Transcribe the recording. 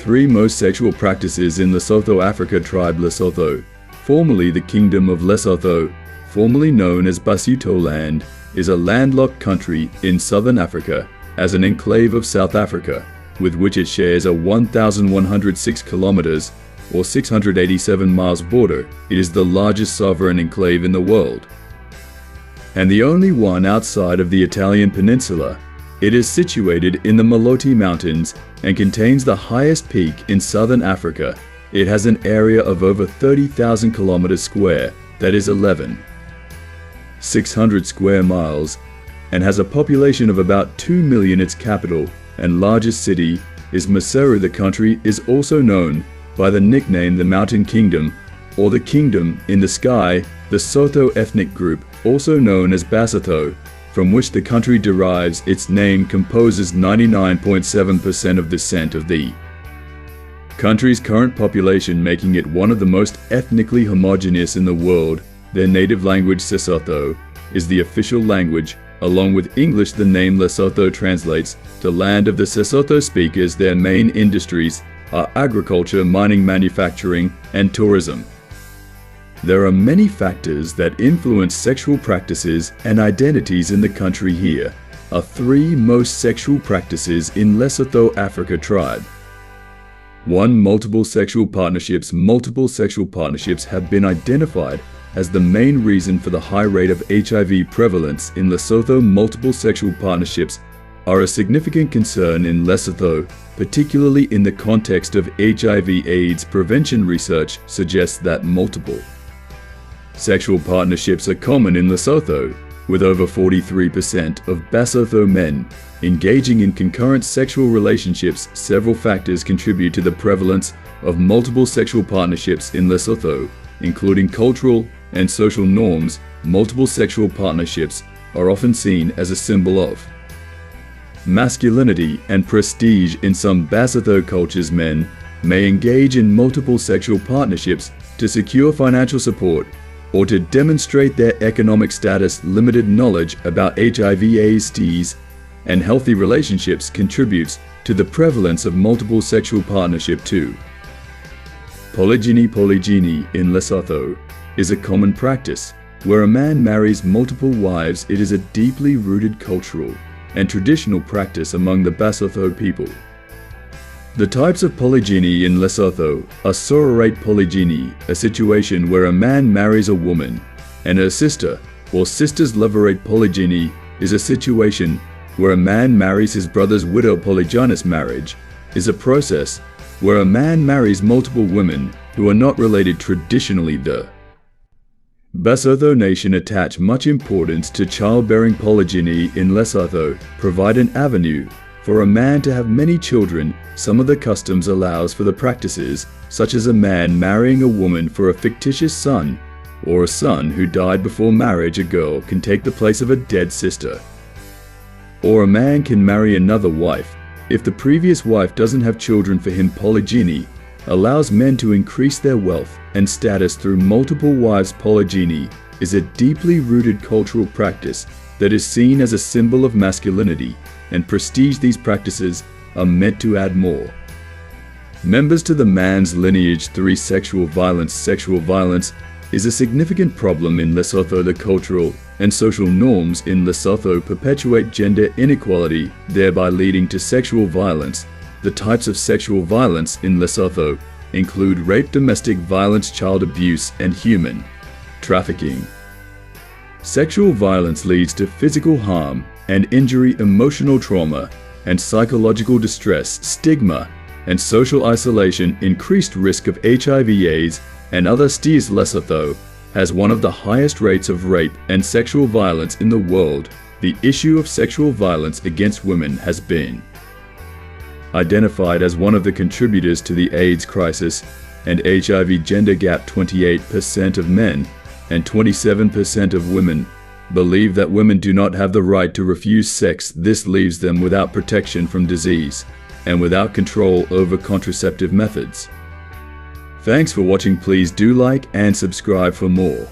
three most sexual practices in Lesotho Africa. Tribe Lesotho, formerly the Kingdom of Lesotho, formerly known as Basuto Land, is a landlocked country in southern Africa as an enclave of South Africa, with which it shares a 1,106 kilometers or 687 miles border. It is the largest sovereign enclave in the world, and the only one outside of the Italian peninsula. It is situated in the Maloti Mountains and contains the highest peak in southern Africa. It has an area of over 30,000 kilometers square, that is 11,600 square miles, and has a population of about 2 million. Its capital and largest city is Maseru. The country is also known by the nickname the Mountain Kingdom or the Kingdom in the Sky. The Sotho ethnic group, also known as Basotho, from which the country derives its name, composes 99.7% of descent of the country's current population, making it one of the most ethnically homogeneous in the world. Their native language, Sesotho, is the official language. Along with English, the name Lesotho translates to land of the Sesotho speakers. Their main industries are agriculture, mining, manufacturing, and tourism. There are many factors that influence sexual practices and identities in the country. Here are three most sexual practices in Lesotho Africa tribe. 1. Multiple sexual partnerships. Multiple sexual partnerships have been identified as the main reason for the high rate of HIV prevalence in Lesotho. Multiple sexual partnerships are a significant concern in Lesotho, particularly in the context of HIV/AIDS prevention. Research suggests that multiple sexual partnerships are common in Lesotho, with over 43% of Basotho men engaging in concurrent sexual relationships. Several factors contribute to the prevalence of multiple sexual partnerships in Lesotho, including cultural and social norms. Multiple sexual partnerships are often seen as a symbol of masculinity and prestige. In some Basotho cultures, men may engage in multiple sexual partnerships to secure financial support or to demonstrate their economic status. Limited knowledge about HIV/AIDS and healthy relationships contributes to the prevalence of multiple sexual partnership. 2. Polygyny. Polygyny in Lesotho is a common practice where a man marries multiple wives. It is a deeply rooted cultural and traditional practice among the Basotho people. The types of polygyny in Lesotho are sororate polygyny, a situation where a man marries a woman and her sister, while sisters. Levirate polygyny is a situation where a man marries his brother's widow. Polygynous marriage is a process where a man marries multiple women who are not related traditionally. The Basotho nation attach much importance to childbearing. Polygyny in Lesotho provide an avenue for a man to have many children. Some of the customs allows for the practices, such as a man marrying a woman for a fictitious son, or a son who died before marriage. A girl can take the place of a dead sister, or a man can marry another wife if the previous wife doesn't have children for him. Polygyny allows men to increase their wealth and status through multiple wives. Polygyny is a deeply rooted cultural practice that is seen as a symbol of masculinity and prestige. These practices are meant to add more members to the man's lineage. 3. Sexual violence. Sexual violence is a significant problem in Lesotho. The cultural and social norms in Lesotho perpetuate gender inequality, thereby leading to sexual violence. The types of sexual violence in Lesotho include rape, domestic violence, child abuse, and human trafficking. Sexual violence leads to physical harm and injury, emotional trauma, and psychological distress, stigma, and social isolation. Increased risk of HIV/AIDS and other STIs. Lesotho has one of the highest rates of rape and sexual violence in the world. The issue of sexual violence against women has been identified as one of the contributors to the AIDS crisis and HIV gender gap. 28% of men and 27% of women believe that women do not have the right to refuse sex. This leaves them without protection from disease and without control over contraceptive methods. Thanks for watching. Please do like and subscribe for more.